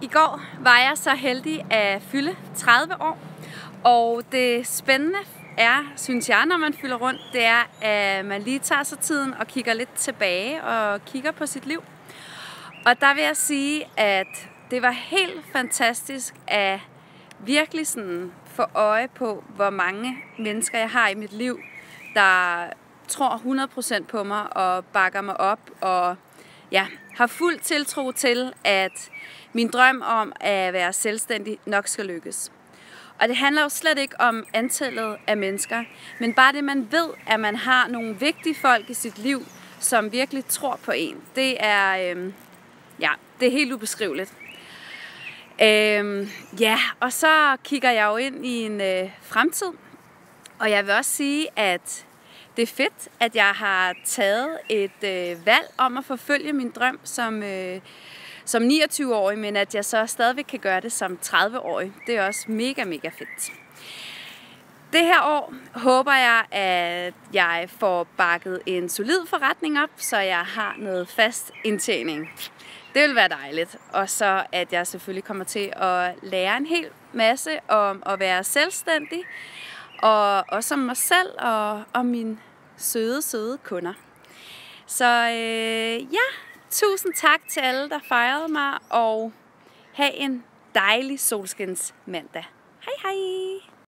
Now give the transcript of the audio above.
I går var jeg så heldig at fylde 30 år, og det spændende er, synes jeg, når man fylder rundt, det er, at man lige tager sig tiden og kigger lidt tilbage og kigger på sit liv. Og der vil jeg sige, at det var helt fantastisk at virkelig sådan få øje på, hvor mange mennesker jeg har i mit liv, der tror 100% på mig og bakker mig op og har fuld tiltro til, at min drøm om at være selvstændig nok skal lykkes. Og det handler jo slet ikke om antallet af mennesker, men bare det, man ved, at man har nogle vigtige folk i sit liv, som virkelig tror på en. Det er, det er helt ubeskriveligt. Og så kigger jeg jo ind i en fremtid, og jeg vil også sige, at det er fedt, at jeg har taget et valg om at forfølge min drøm som 29-årig, men at jeg så stadigvæk kan gøre det som 30-årig. Det er også mega, mega fedt. Det her år håber jeg, at jeg får bakket en solid forretning op, så jeg har noget fast indtjening. Det vil være dejligt. Og så at jeg selvfølgelig kommer til at lære en hel masse om at være selvstændig, og også om mig selv og mine søde kunder. Så tusind tak til alle, der fejrede mig, og have en dejlig solskinsmandag. Hej hej!